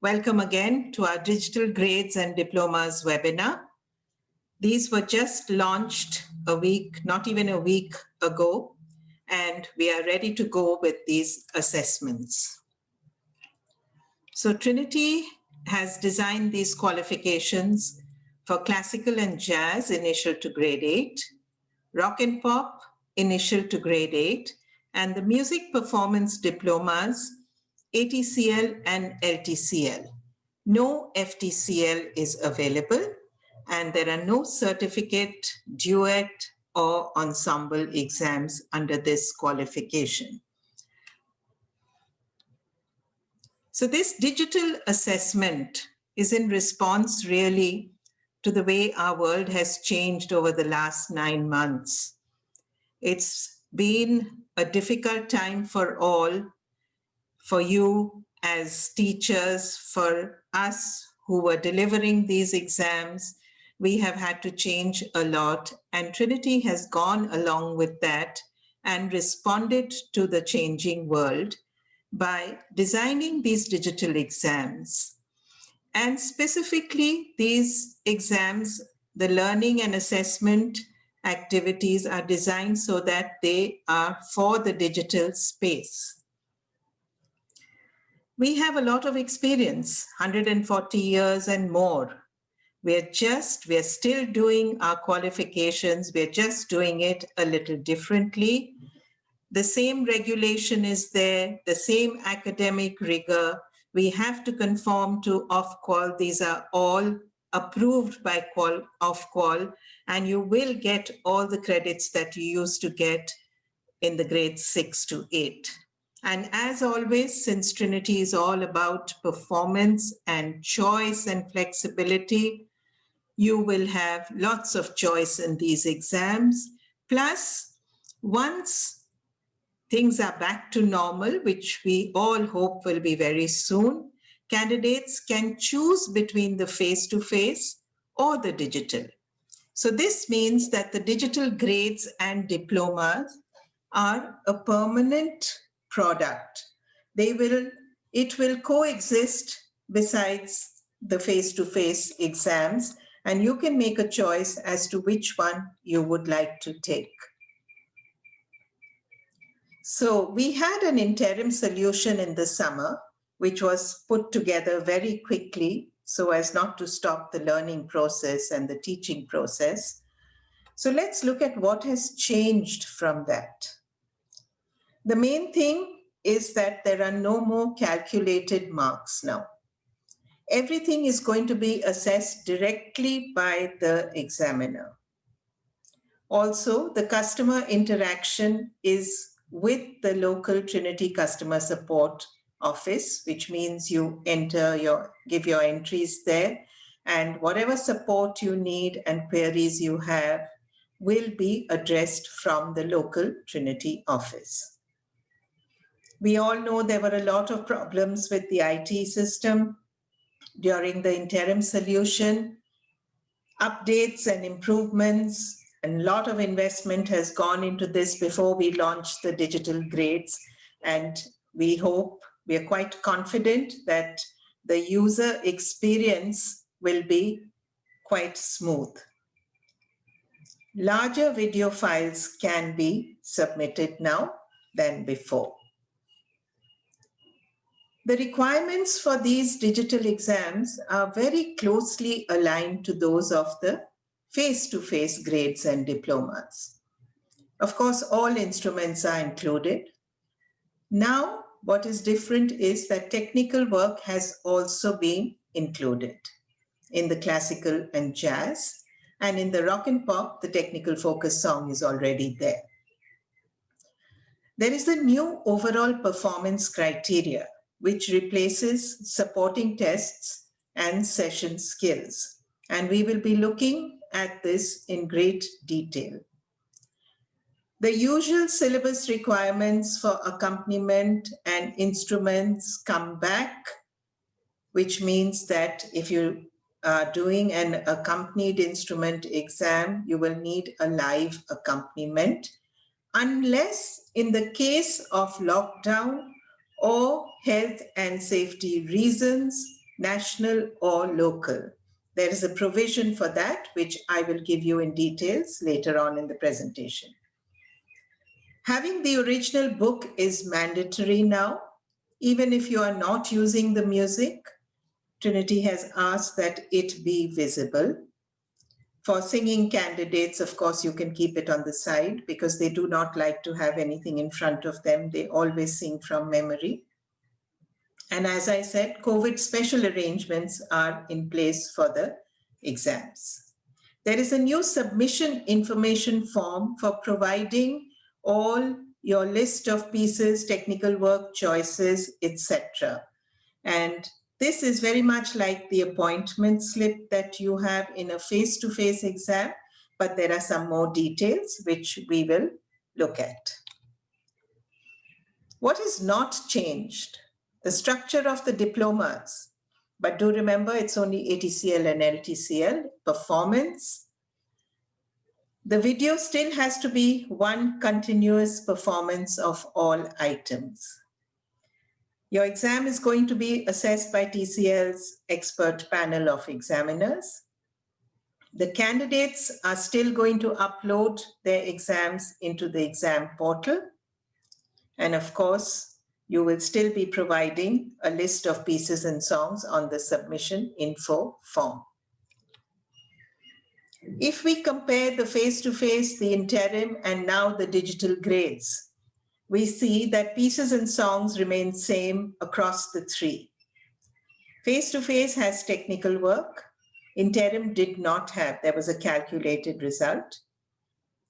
Welcome again to our Digital Grades and Diplomas webinar. These were just launched a week, not even a week ago, and we are ready to go with these assessments. So Trinity has designed these qualifications for classical and jazz initial to grade 8, rock and pop initial to grade 8, and the music performance diplomas ATCL and LTCL. No FTCL is available, and there are no certificate, duet, or ensemble exams under this qualification. So this digital assessment is in response really to the way our world has changed over the last 9 months. It's been a difficult time for all, for you as teachers, for us who were delivering these exams. We have had to change a lot, and Trinity has gone along with that and responded to the changing world by designing these digital exams. And specifically, these exams, the learning and assessment activities are designed so that they are for the digital space. We have a lot of experience, 140 years and more. We're still doing our qualifications. We're just doing it a little differently. The same regulation is there, the same academic rigor. We have to conform to Ofqual. These are all approved by Ofqual, and you will get all the credits that you used to get in the grades 6 to 8. And as always, since Trinity is all about performance and choice and flexibility, you will have lots of choice in these exams. Plus, once things are back to normal, which we all hope will be very soon, candidates can choose between the face-to-face or the digital. So this means that the digital grades and diplomas are a permanent product. It will coexist besides the face-to-face exams, and you can make a choice as to which one you would like to take. So we had an interim solution in the summer, which was put together very quickly so as not to stop the learning process and the teaching process. So let's look at what has changed from that. The main thing is that there are no more calculated marks now. Everything is going to be assessed directly by the examiner. Also, the customer interaction is with the local Trinity customer support office, which means you give your entries there, and whatever support you need and queries you have will be addressed from the local Trinity office. We all know there were a lot of problems with the IT system during the interim solution. Updates and improvements, and a lot of investment has gone into this before we launched the digital grades. And we are quite confident that the user experience will be quite smooth. Larger video files can be submitted now than before. The requirements for these digital exams are very closely aligned to those of the face-to-face grades and diplomas. Of course, all instruments are included. Now, what is different is that technical work has also been included in the classical and jazz, and in the rock and pop, the technical focus song is already there. There is a new overall performance criteria, which replaces supporting tests and session skills. And we will be looking at this in great detail. The usual syllabus requirements for accompaniment and instruments come back, which means that if you are doing an accompanied instrument exam, you will need a live accompaniment, unless in the case of lockdown or health and safety reasons, national or local. There is a provision for that, which I will give you in details later on in the presentation. Having the original book is mandatory now. Even if you are not using the music, Trinity has asked that it be visible. For singing candidates, of course, you can keep it on the side because they do not like to have anything in front of them. They always sing from memory. And as I said, COVID special arrangements are in place for the exams. There is a new submission information form for providing all your list of pieces, technical work choices, etc. And this is very much like the appointment slip that you have in a face-to-face exam, but there are some more details which we will look at. What is not changed? The structure of the diplomas. But do remember, it's only ATCL and LTCL. Performance. The video still has to be one continuous performance of all items. Your exam is going to be assessed by TCL's expert panel of examiners. The candidates are still going to upload their exams into the exam portal. And of course, you will still be providing a list of pieces and songs on the submission info form. If we compare the face-to-face, the interim, and now the digital grades, we see that pieces and songs remain same across the three. Face-to-face has technical work. Interim did not have, there was a calculated result.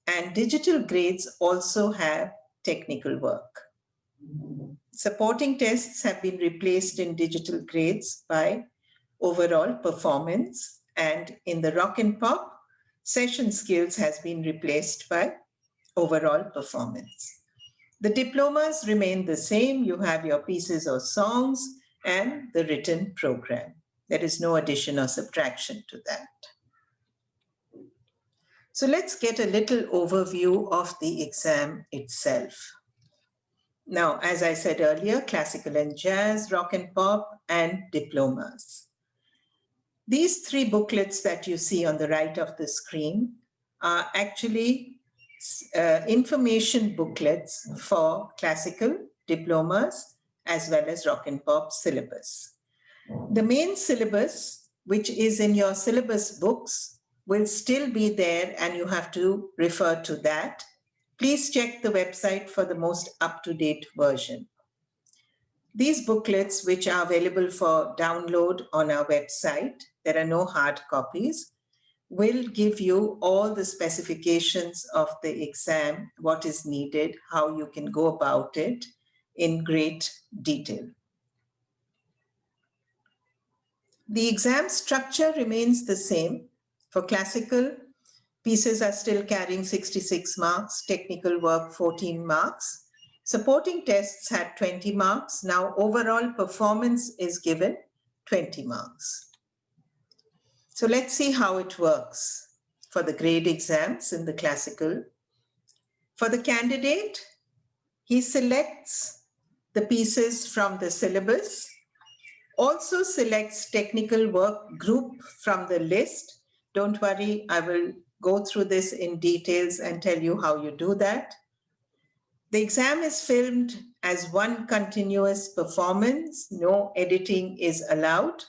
And digital grades also have technical work. Supporting tests have been replaced in digital grades by overall performance, and in the rock and pop, session skills has been replaced by overall performance. The diplomas remain the same. You have your pieces or songs and the written program. There is no addition or subtraction to that. So let's get a little overview of the exam itself. Now, as I said earlier, classical and jazz, rock and pop, and diplomas. These three booklets that you see on the right of the screen are actually information booklets for classical, diplomas, as well as rock and pop syllabus. The main syllabus, which is in your syllabus books, will still be there and you have to refer to that. Please check the website for the most up-to-date version. These booklets, which are available for download on our website, there are no hard copies, will give you all the specifications of the exam, what is needed, how you can go about it in great detail. The exam structure remains the same. For classical, pieces are still carrying 66 marks, technical work 14 marks. Supporting tests had 20 marks. Now overall performance is given 20 marks. So let's see how it works for the grade exams in the classical. For the candidate, he selects the pieces from the syllabus, also selects technical work group from the list. Don't worry, I will go through this in details and tell you how you do that. The exam is filmed as one continuous performance. No editing is allowed.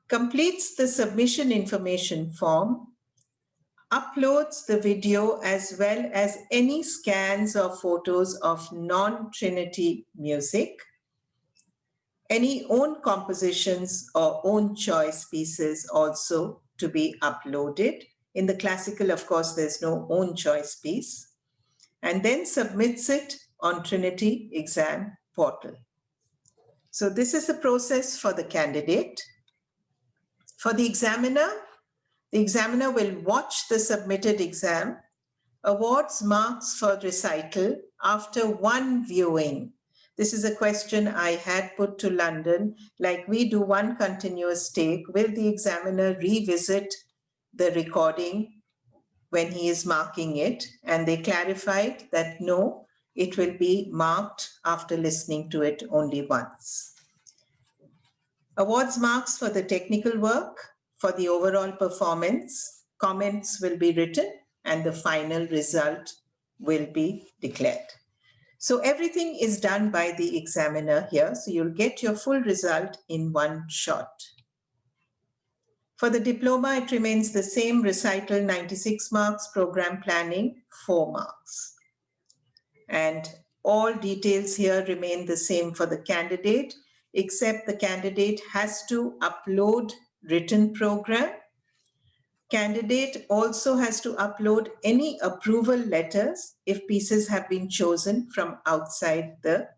Completes the submission information form, uploads the video as well as any scans or photos of non-Trinity music, any own compositions or own choice pieces also to be uploaded. In the classical, of course, there's no own choice piece, and then submits it on Trinity exam portal. So this is the process for the candidate. For the examiner will watch the submitted exam, awards marks for recital after one viewing. This is a question I had put to London, like we do one continuous take, will the examiner revisit the recording when he is marking it? And they clarified that no, it will be marked after listening to it only once. Awards marks for the technical work, for the overall performance, comments will be written, and the final result will be declared. So everything is done by the examiner here, so you'll get your full result in one shot. For the diploma, it remains the same: recital 96 marks, program planning 4 marks. And all details here remain the same for the candidate, except the candidate has to upload written program. Candidate also has to upload any approval letters if pieces have been chosen from outside the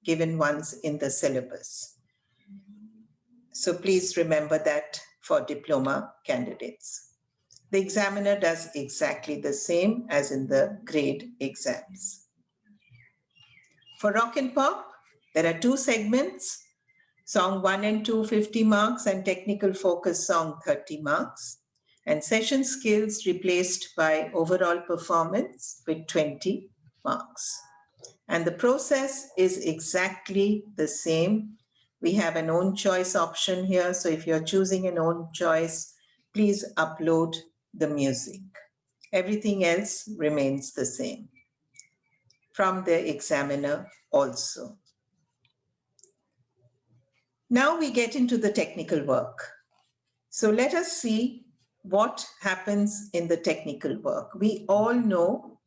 given ones in the syllabus. So please remember that for diploma candidates. The examiner does exactly the same as in the grade exams. For rock and pop, there are 2 segments: song 1 and 2, 50 marks, and technical focus song, 30 marks. And session skills replaced by overall performance with 20 marks. And the process is exactly the same. We have an own choice option here. So if you're choosing an own choice, please upload the music. Everything else remains the same from the examiner also. Now we get into the technical work. So let us see what happens in the technical work. We all know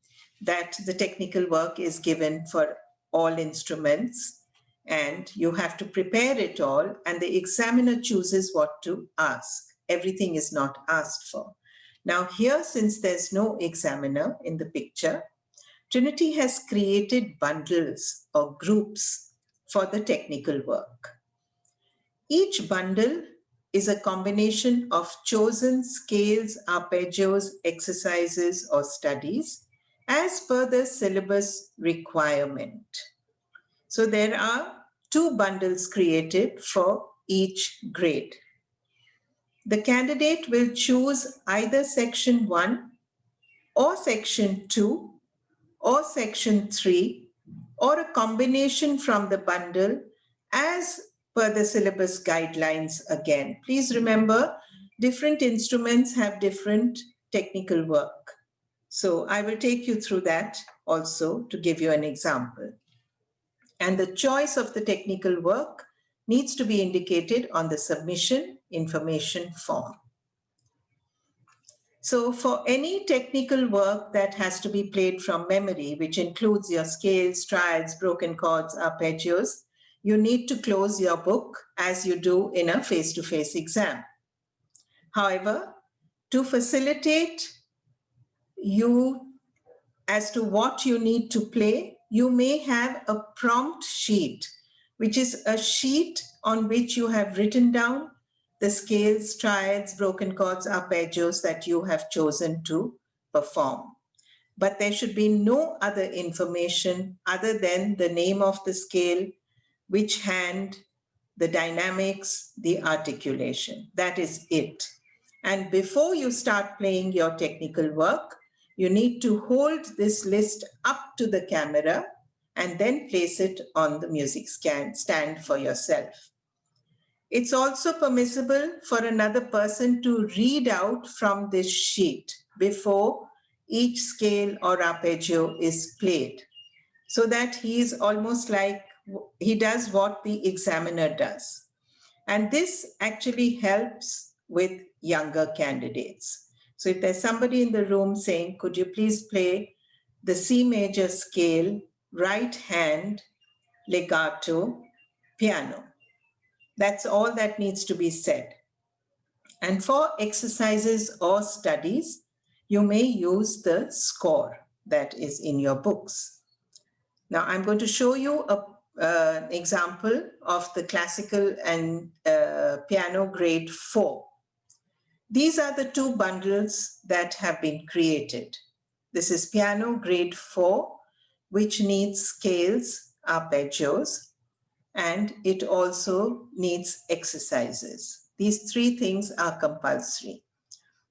that the technical work is given for all instruments and you have to prepare it all, and the examiner chooses what to ask. Everything is not asked for. Now here, since there's no examiner in the picture, Trinity has created bundles or groups for the technical work. Each bundle is a combination of chosen scales, arpeggios, exercises, or studies as per the syllabus requirement. So there are 2 bundles created for each grade. The candidate will choose either section 1 or section 2 or section 3 or a combination from the bundle as per the syllabus guidelines again. Please remember, different instruments have different technical work. So I will take you through that also to give you an example. And the choice of the technical work needs to be indicated on the submission information form. So for any technical work that has to be played from memory, which includes your scales, triads, broken chords, arpeggios, you need to close your book as you do in a face-to-face exam. However, to facilitate you as to what you need to play, you may have a prompt sheet, which is a sheet on which you have written down the scales, triads, broken chords, arpeggios that you have chosen to perform. But there should be no other information other than the name of the scale, which hand, the dynamics, the articulation. That is it. And before you start playing your technical work, you need to hold this list up to the camera and then place it on the music stand for yourself. It's also permissible for another person to read out from this sheet before each scale or arpeggio is played, so that he is almost like he does what the examiner does. And this actually helps with younger candidates. So if there's somebody in the room saying, could you please play the C major scale, right hand, legato, piano? That's all that needs to be said. And for exercises or studies, you may use the score that is in your books. Now I'm going to show you an example of the classical and piano grade 4. These are the 2 bundles that have been created. This is piano grade 4, which needs scales, arpeggios, and it also needs exercises. These 3 things are compulsory.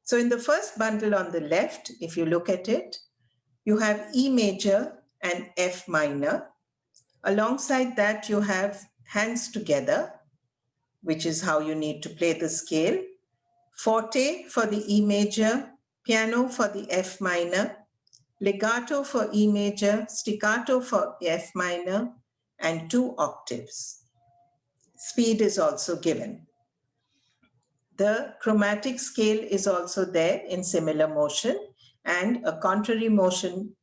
So in the first bundle on the left, if you look at it, you have E major and F minor. Alongside that, you have hands together, which is how you need to play the scale, forte for the E major, piano for the F minor, legato for E major, staccato for F minor, and 2 octaves. Speed is also given. The chromatic scale is also there in similar motion, and a contrary motion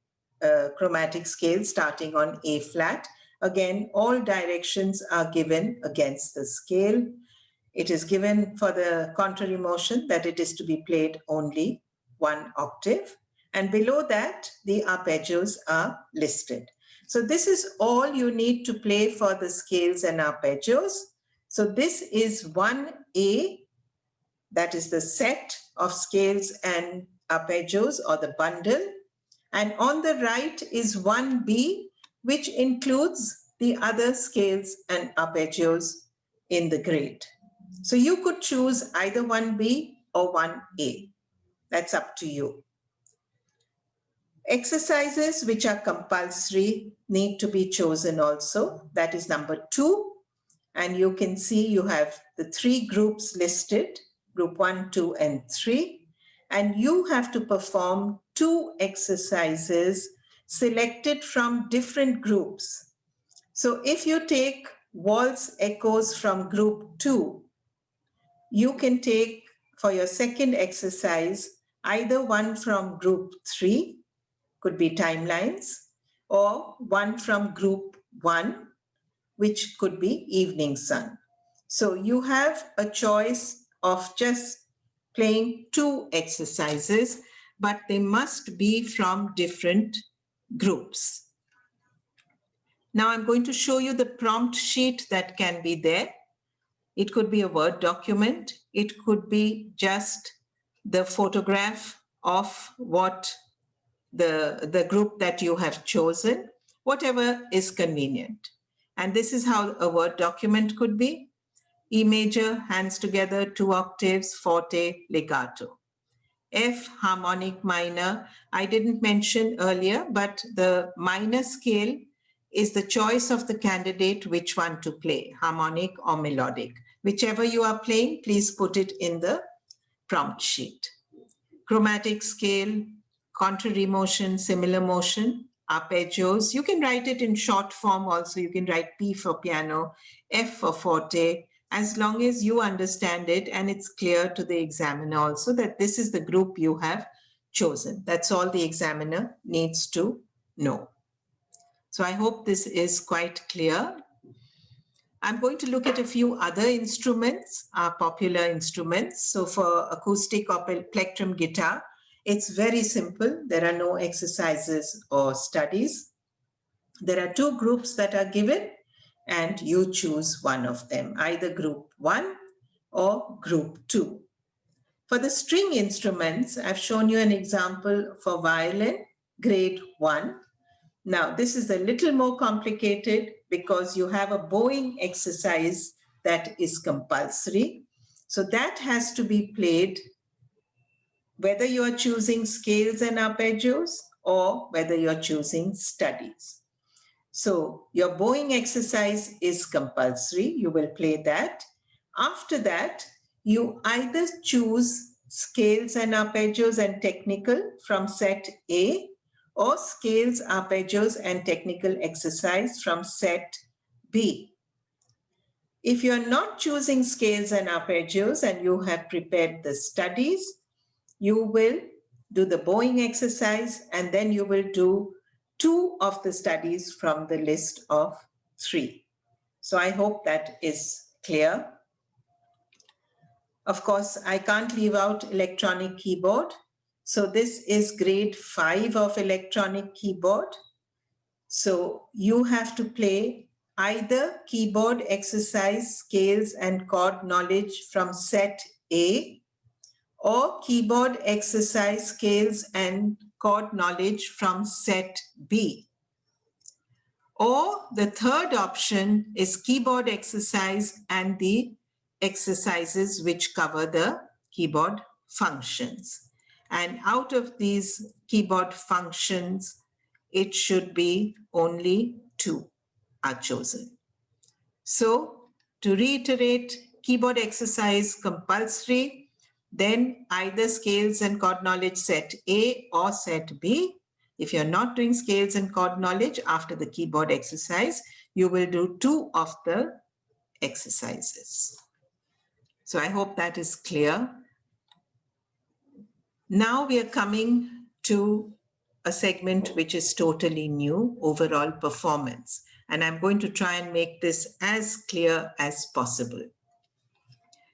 chromatic scale starting on A flat. Again, all directions are given against the scale. It is given for the contrary motion that it is to be played only 1 octave. And below that, the arpeggios are listed. So this is all you need to play for the scales and arpeggios. So this is 1A, that is the set of scales and arpeggios or the bundle. And on the right is 1B, which includes the other scales and arpeggios in the grade. So you could choose either 1B or 1A. That's up to you. Exercises which are compulsory need to be chosen also. That is number 2. And you can see you have the 3 groups listed, group 1, 2, and 3. And you have to perform 2 exercises selected from different groups. So if you take waltz echoes from group 2, you can take for your second exercise either one from group 3, could be timelines, or one from group 1, which could be evening sun. So you have a choice of just playing 2 exercises, but they must be from different groups. Now I'm going to show you the prompt sheet that can be there. It could be a Word document. It could be just the photograph of what the group that you have chosen, whatever is convenient. And this is how a Word document could be. E major, hands together, 2 octaves, forte, legato. F, harmonic minor. I didn't mention earlier, but the minor scale is the choice of the candidate which one to play, harmonic or melodic. Whichever you are playing, please put it in the prompt sheet. Chromatic scale, contrary motion, similar motion, arpeggios. You can write it in short form also. You can write P for piano, F for forte, as long as you understand it and it's clear to the examiner also that this is the group you have chosen. That's all the examiner needs to know. So I hope this is quite clear. I'm going to look at a few other instruments, popular instruments. So for acoustic or plectrum guitar, it's very simple. There are no exercises or studies. There are 2 groups that are given, and you choose one of them, either group 1 or group 2. For the string instruments, I've shown you an example for violin, grade 1. Now, this is a little more complicated because you have a bowing exercise that is compulsory. So that has to be played whether you are choosing scales and arpeggios or whether you're choosing studies. So your bowing exercise is compulsory. You will play that. After that, you either choose scales and arpeggios and technical from set A, or scales, arpeggios, and technical exercise from set B. If you're not choosing scales and arpeggios and you have prepared the studies, you will do the bowing exercise and then you will do 2 of the studies from the list of 3. So I hope that is clear. Of course, I can't leave out electronic keyboard. So this is grade 5 of electronic keyboard. So you have to play either keyboard exercise, scales, and chord knowledge from set A, or keyboard exercise, scales, and chord knowledge from set B. Or the third option is keyboard exercise and the exercises which cover the keyboard functions. And out of these keyboard functions, it should be only 2 are chosen. So to reiterate, keyboard exercise compulsory, then either scales and chord knowledge set A or set B. If you're not doing scales and chord knowledge after the keyboard exercise, you will do 2 of the exercises. So I hope that is clear. Now we are coming to a segment which is totally new, overall performance. And I'm going to try and make this as clear as possible.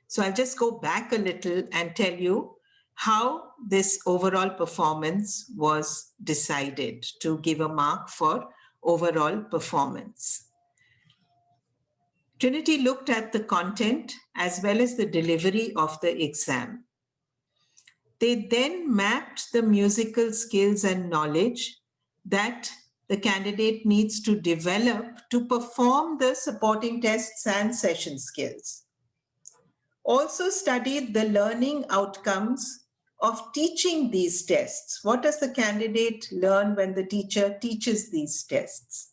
So I'll just go back a little and tell you how this overall performance was decided to give a mark for overall performance. Trinity looked at the content as well as the delivery of the exam. They then mapped the musical skills and knowledge that the candidate needs to develop to perform the supporting tests and session skills. Also studied the learning outcomes of teaching these tests. What does the candidate learn when the teacher teaches these tests?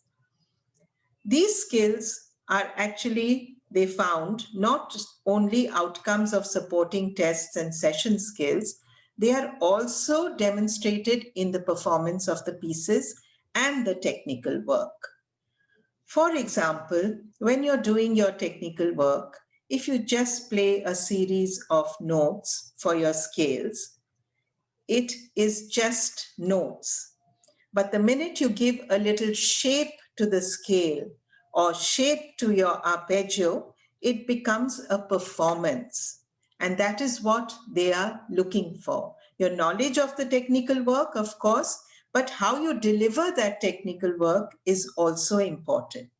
These skills are actually, they found, not only outcomes of supporting tests and session skills, they are also demonstrated in the performance of the pieces and the technical work. For example, when you're doing your technical work, if you just play a series of notes for your scales, it is just notes. But the minute you give a little shape to the scale or shape to your arpeggio, it becomes a performance. And that is what they are looking for. Your knowledge of the technical work, of course, but how you deliver that technical work is also important.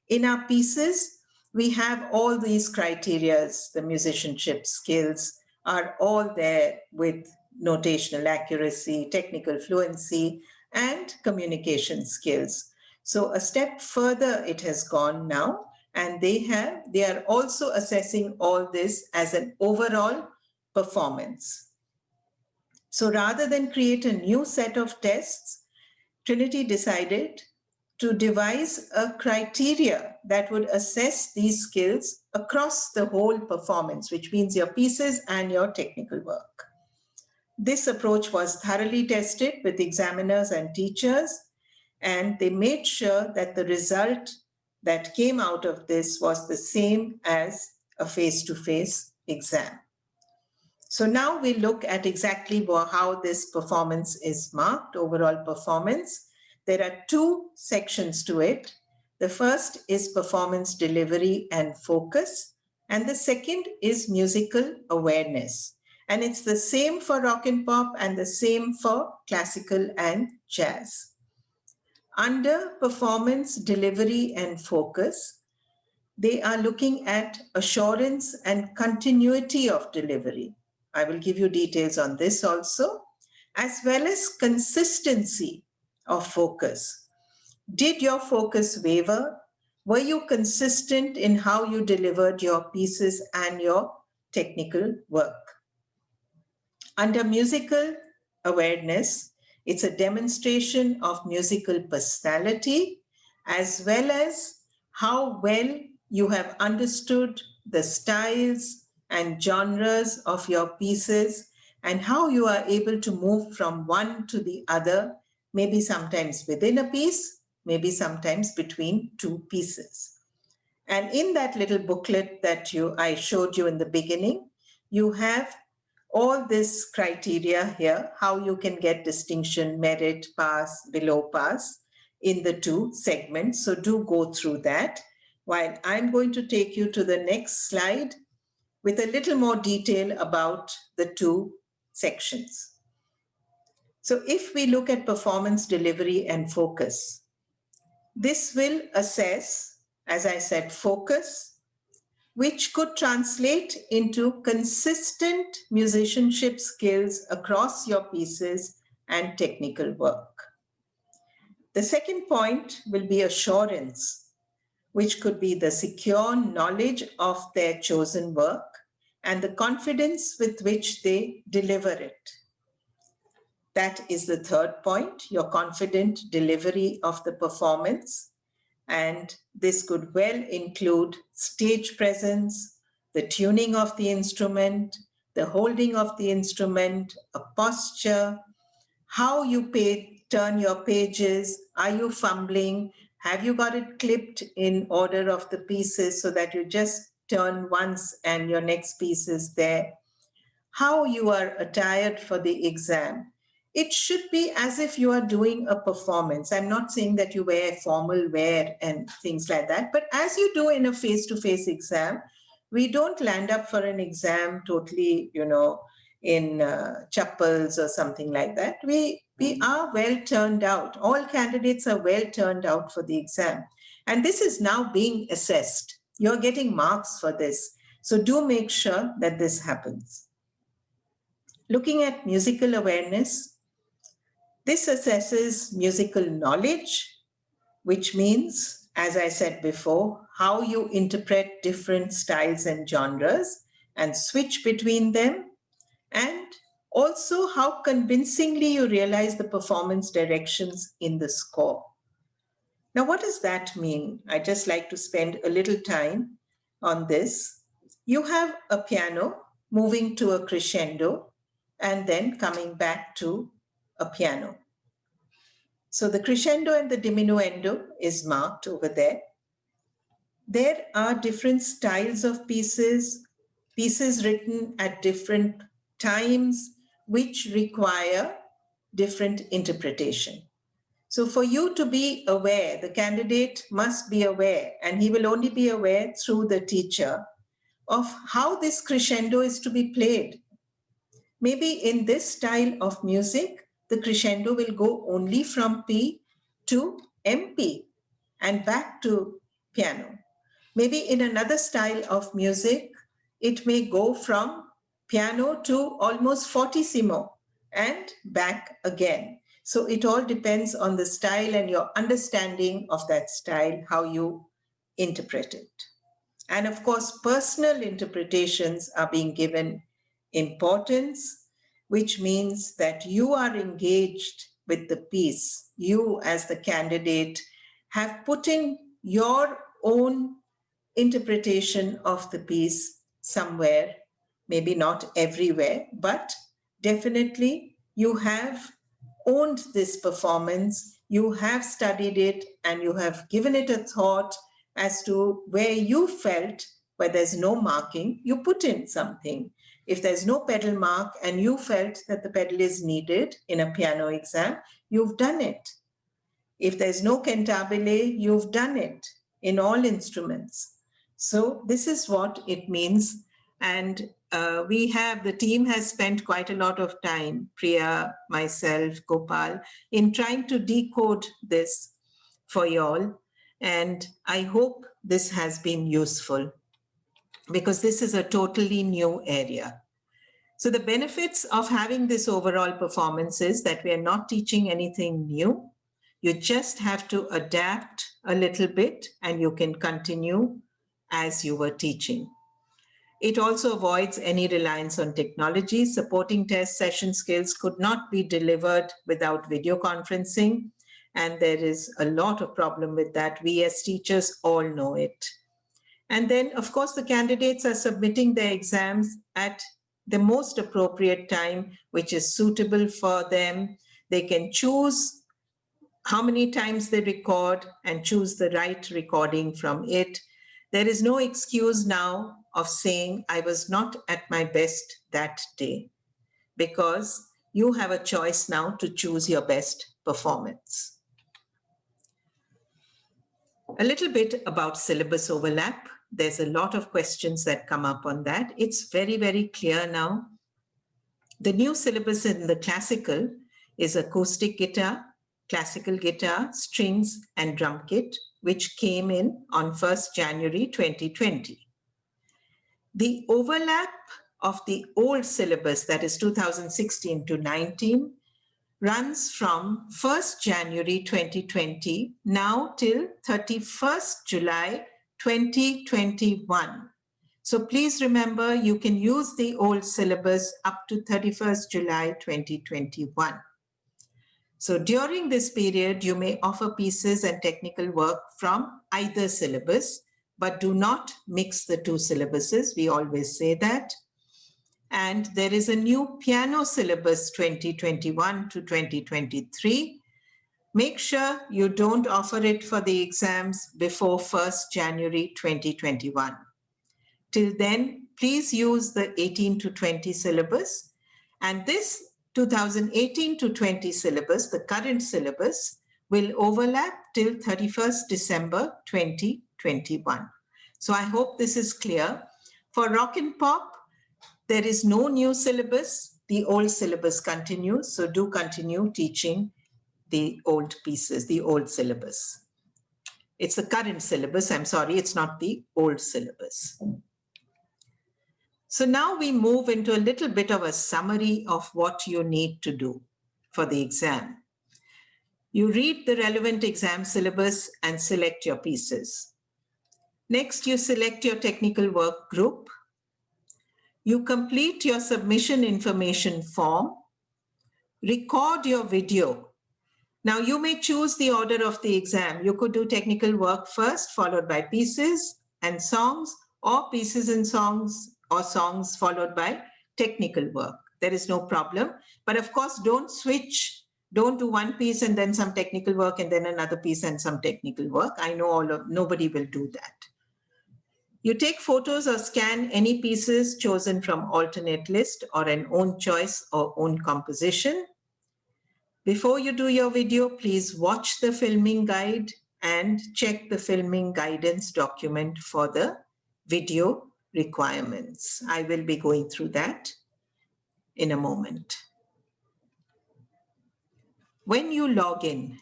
In our pieces, we have all these criteria. The musicianship skills are all there with notational accuracy, technical fluency, and communication skills. So a step further it has gone now, and they are also assessing all this as an overall performance. So rather than create a new set of tests, Trinity decided to devise a criteria that would assess these skills across the whole performance, which means your pieces and your technical work. This approach was thoroughly tested with examiners and teachers, and they made sure that the result that came out of this was the same as a face-to-face exam. So now we look at exactly how this performance is marked, overall performance. There are 2 sections to it. The first is performance delivery and focus, and the second is musical awareness. And it's the same for rock and pop and the same for classical and jazz. Under performance delivery and focus, they are looking at assurance and continuity of delivery. I will give you details on this also, as well as consistency of focus. Did your focus waver? Were you consistent in how you delivered your pieces and your technical work? Under musical awareness, it's a demonstration of musical personality, as well as how well you have understood the styles and genres of your pieces and how you are able to move from one to the other, maybe sometimes within a piece, maybe sometimes between 2 pieces. And in that little booklet that I showed you in the beginning, you have all this criteria here, how you can get distinction, merit, pass, below pass in the 2 segments. So do go through that. While I'm going to take you to the next slide with a little more detail about the 2 sections. So if we look at performance delivery and focus, this will assess, as I said, focus, which could translate into consistent musicianship skills across your pieces and technical work. The second point will be assurance, which could be the secure knowledge of their chosen work and the confidence with which they deliver it. That is the third point, your confident delivery of the performance. And this could well include stage presence, the tuning of the instrument, the holding of the instrument, a posture, how you turn your pages, are you fumbling, have you got it clipped in order of the pieces so that you just turn once and your next piece is there, how you are attired for the exam. It should be as if you are doing a performance. I'm not saying that you wear formal wear and things like that, but as you do in a face-to-face exam, we don't land up for an exam totally, in chappals or something like that. We are well turned out. All candidates are well turned out for the exam. And this is now being assessed. You're getting marks for this. So do make sure that this happens. Looking at musical awareness, this assesses musical knowledge, which means, as I said before, how you interpret different styles and genres and switch between them, and also how convincingly you realize the performance directions in the score. Now, what does that mean? I just like to spend a little time on this. You have a piano moving to a crescendo and then coming back to a piano. So the crescendo and the diminuendo is marked over there. There are different styles of pieces written at different times, which require different interpretation. So for you to be aware, the candidate must be aware, and he will only be aware through the teacher, of how this crescendo is to be played. Maybe in this style of music, the crescendo will go only from P to MP and back to piano. Maybe in another style of music, it may go from piano to almost fortissimo and back again. So it all depends on the style and your understanding of that style, how you interpret it. And of course, personal interpretations are being given importance, which means that you are engaged with the piece. You, as the candidate, have put in your own interpretation of the piece somewhere, maybe not everywhere, but definitely you have owned this performance, you have studied it, and you have given it a thought as to where you felt, where there's no marking, you put in something. If there's no pedal mark and you felt that the pedal is needed in a piano exam, you've done it. If there's no cantabile, you've done it in all instruments. So this is what it means. And the team has spent quite a lot of time, Priya, myself, Gopal, in trying to decode this for you all. And I hope this has been useful, because this is a totally new area. So the benefits of having this overall performance is that we are not teaching anything new. You just have to adapt a little bit and you can continue as you were teaching. It also avoids any reliance on technology. Supporting test session skills could not be delivered without video conferencing, and there is a lot of problem with that. We as teachers all know it. And then, of course, the candidates are submitting their exams at the most appropriate time, which is suitable for them. They can choose how many times they record and choose the right recording from it. There is no excuse now of saying, I was not at my best that day, because you have a choice now to choose your best performance. A little bit about syllabus overlap. There's a lot of questions that come up on that. It's very, very clear now. The new syllabus in the classical is acoustic guitar, classical guitar, strings, and drum kit, which came in on 1st January 2020. The overlap of the old syllabus, that is 2016 to 19, runs from 1st January 2020 now till 31st July 2021. So please remember, you can use the old syllabus up to 31st July 2021. So during this period, you may offer pieces and technical work from either syllabus, but do not mix the two syllabuses. We always say that. And there is a new piano syllabus 2021 to 2023. Make sure you don't offer it for the exams before 1st January 2021. Till then, please use the 18 to 20 syllabus. And this 2018 to 20 syllabus, the current syllabus, will overlap till 31st December 2021. So I hope this is clear. For rock and pop, there is no new syllabus. The old syllabus continues. So do continue teaching the old pieces, the old syllabus. It's the current syllabus. I'm sorry, it's not the old syllabus. So now we move into a little bit of a summary of what you need to do for the exam. You read the relevant exam syllabus and select your pieces. Next, you select your technical work group. You complete your submission information form. Record your video. Now you may choose the order of the exam. You could do technical work first, followed by pieces and songs, or pieces and songs, or songs followed by technical work. There is no problem. But of course, don't switch. Don't do one piece and then some technical work and then another piece and some technical work. I know nobody will do that. You take photos or scan any pieces chosen from alternate list or an own choice or own composition. Before you do your video, please watch the filming guide and check the filming guidance document for the video requirements. I will be going through that in a moment. When you log in,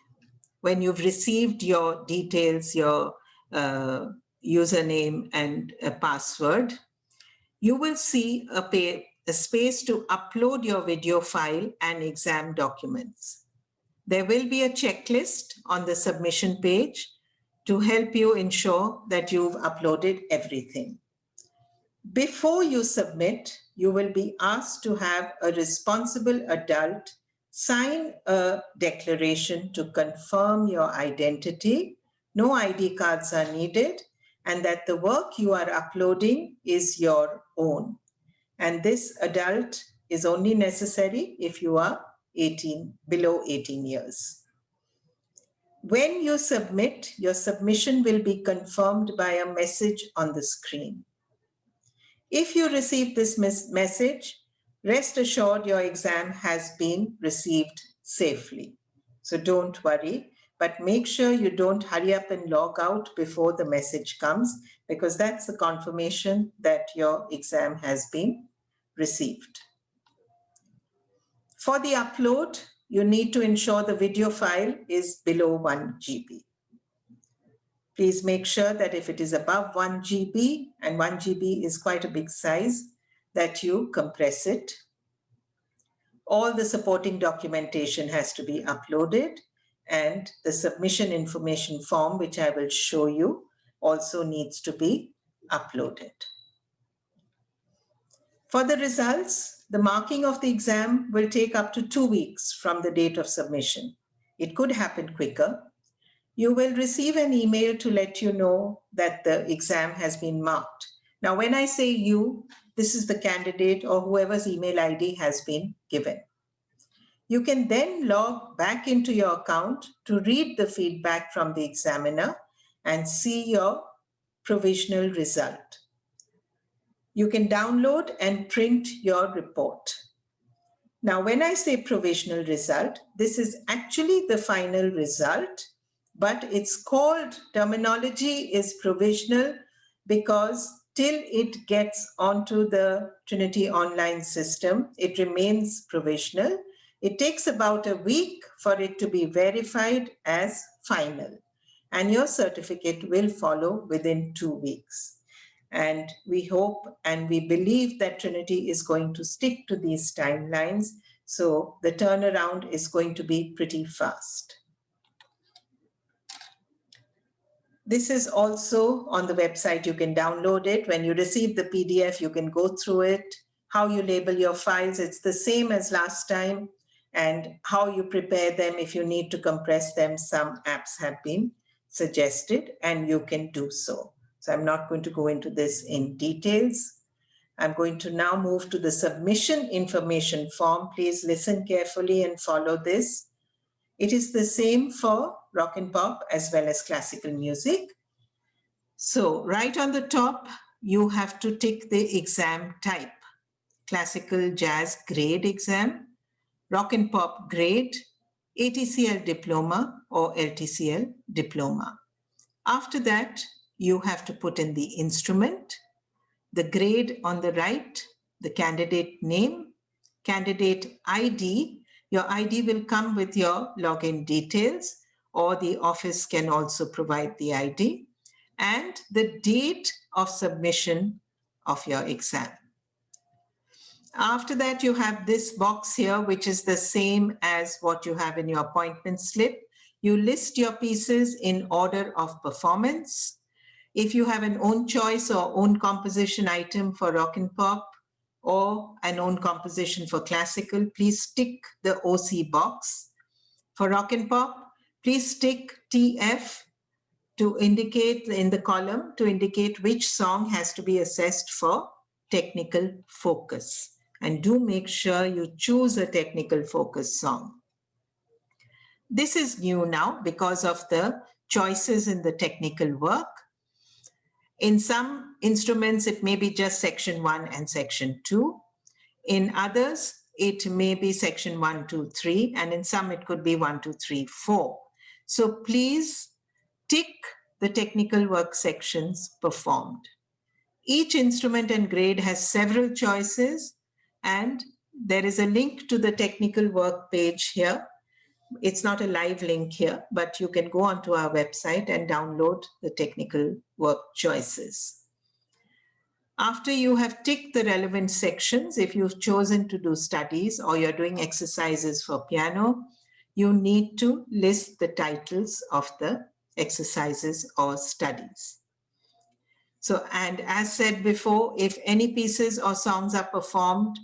when you've received your details, your username and a password, you will see a space to upload your video file and exam documents. There will be a checklist on the submission page to help you ensure that you've uploaded everything. Before you submit, you will be asked to have a responsible adult sign a declaration to confirm your identity. No ID cards are needed, and that the work you are uploading is your own. And this adult is only necessary if you are below 18 years. When you submit, your submission will be confirmed by a message on the screen. If you receive this message, rest assured your exam has been received safely. So don't worry, but make sure you don't hurry up and log out before the message comes, because that's the confirmation that your exam has been received. For the upload, you need to ensure the video file is below 1 GB. Please make sure that if it is above 1 GB, and 1 GB is quite a big size, that you compress it. All the supporting documentation has to be uploaded, and the submission information form, which I will show you, also needs to be uploaded. For the results, the marking of the exam will take up to 2 weeks from the date of submission. It could happen quicker. You will receive an email to let you know that the exam has been marked. Now, when I say you, this is the candidate or whoever's email ID has been given. You can then log back into your account to read the feedback from the examiner and see your provisional result. You can download and print your report. Now, when I say provisional result, this is actually the final result, but it's called, terminology is provisional because till it gets onto the Trinity online system, it remains provisional. It takes about a week for it to be verified as final, and your certificate will follow within 2 weeks. And we hope and we believe that Trinity is going to stick to these timelines, so the turnaround is going to be pretty fast. This is also on the website. You can download it. When you receive the PDF, you can go through it. How you label your files, it's the same as last time. And how you prepare them, if you need to compress them, some apps have been suggested and you can do so. So I'm not going to go into this in details. I'm going to now move to the submission information form. Please listen carefully and follow this. It is the same for rock and pop as well as classical music. So right on the top, you have to tick the exam type. Classical jazz grade exam, rock and pop grade, ATCL diploma or LTCL diploma. After that, you have to put in the instrument, the grade on the right, the candidate name, candidate ID. Your ID will come with your login details, or the office can also provide the ID, and the date of submission of your exam. After that, you have this box here, which is the same as what you have in your appointment slip. You list your pieces in order of performance. If you have an own choice or own composition item for rock and pop or an own composition for classical, please tick the OC box. For rock and pop, please tick TF to indicate in the column to indicate which song has to be assessed for technical focus. And do make sure you choose a technical focus song. This is new now because of the choices in the technical work. In some instruments, it may be just section 1 and section 2. In others, it may be section 1, 2, 3, and in some it could be 1, 2, 3, 4. So please tick the technical work sections performed. Each instrument and grade has several choices, and there is a link to the technical work page here. It's not a live link here, but you can go onto our website and download the technical work choices. After you have ticked the relevant sections, if you've chosen to do studies or you're doing exercises for piano, you need to list the titles of the exercises or studies. So, and as said before, if any pieces or songs are performed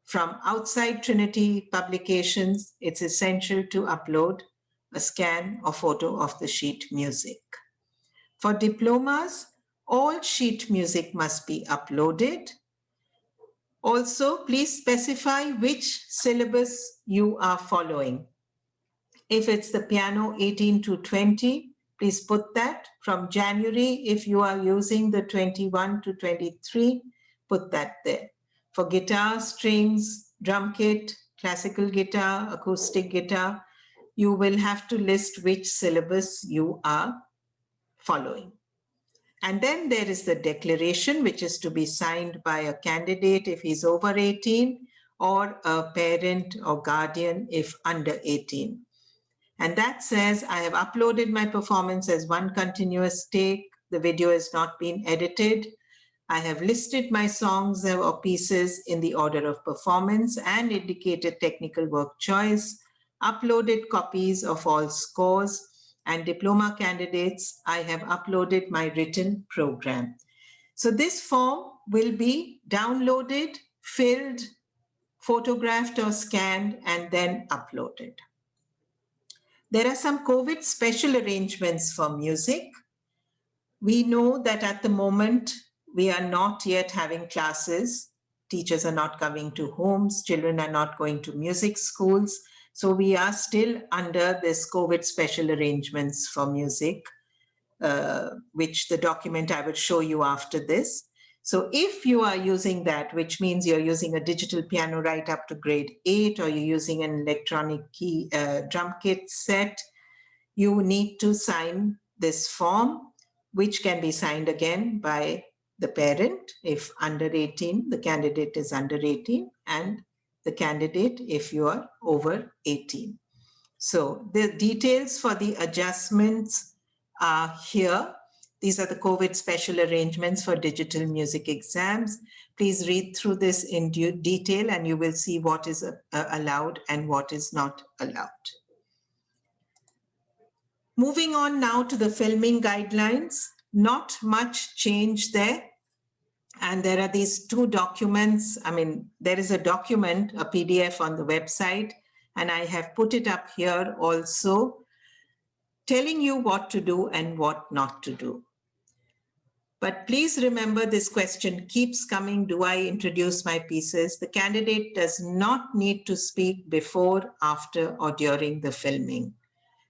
from outside Trinity publications, it's essential to upload a scan or photo of the sheet music. For diplomas, all sheet music must be uploaded. Also, please specify which syllabus you are following. If it's the piano 18 to 20, please put that. From January, if you are using the 21 to 23, put that there. For guitar, strings, drum kit, classical guitar, acoustic guitar, you will have to list which syllabus you are following. And then there is the declaration, which is to be signed by a candidate if he's over 18, or a parent or guardian if under 18. And that says, I have uploaded my performance as one continuous take. The video has not been edited. I have listed my songs or pieces in the order of performance and indicated technical work choice, uploaded copies of all scores, and diploma candidates, I have uploaded my written program. So this form will be downloaded, filled, photographed or scanned, and then uploaded. There are some COVID special arrangements for music. We know that at the moment, we are not yet having classes. Teachers are not coming to homes. Children are not going to music schools. So we are still under this COVID special arrangements for music, which the document I will show you after this. So if you are using that, which means you're using a digital piano right up to grade 8, or you're using an electronic key drum kit set, you need to sign this form, which can be signed again by the parent if under 18, the candidate is under 18, and the candidate if you are over 18. So the details for the adjustments are here. These are the COVID special arrangements for digital music exams. Please read through this in detail and you will see what is allowed and what is not allowed. Moving on now to the filming guidelines, not much change there. And there are these two documents. I mean, there is a document, a PDF on the website, and I have put it up here also, telling you what to do and what not to do. But please remember, this question keeps coming. Do I introduce my pieces? The candidate does not need to speak before, after, or during the filming.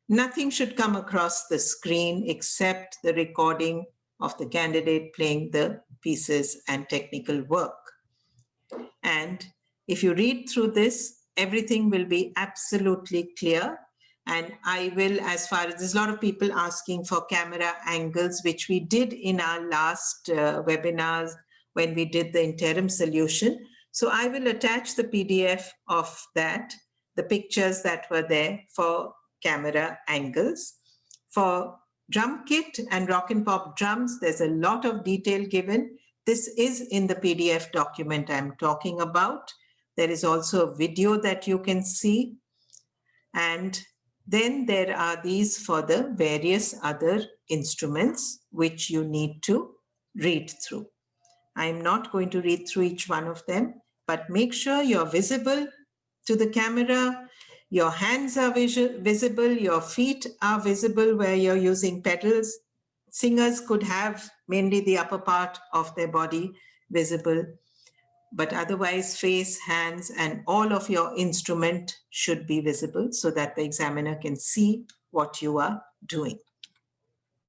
Nothing should come across the screen except the recording of the candidate playing the pieces and technical work. And if you read through this, everything will be absolutely clear. And I will, as far as there's a lot of people asking for camera angles, which we did in our last webinars when we did the interim solution. So I will attach the PDF of that, the pictures that were there for camera angles. For drum kit and rock and pop drums, there's a lot of detail given. This is in the PDF document I'm talking about. There is also a video that you can see. And then there are these for the various other instruments which you need to read through. I'm not going to read through each one of them, but make sure you're visible to the camera. Your hands are visible, your feet are visible where you're using pedals. Singers could have mainly the upper part of their body visible, but otherwise face, hands, and all of your instrument should be visible so that the examiner can see what you are doing.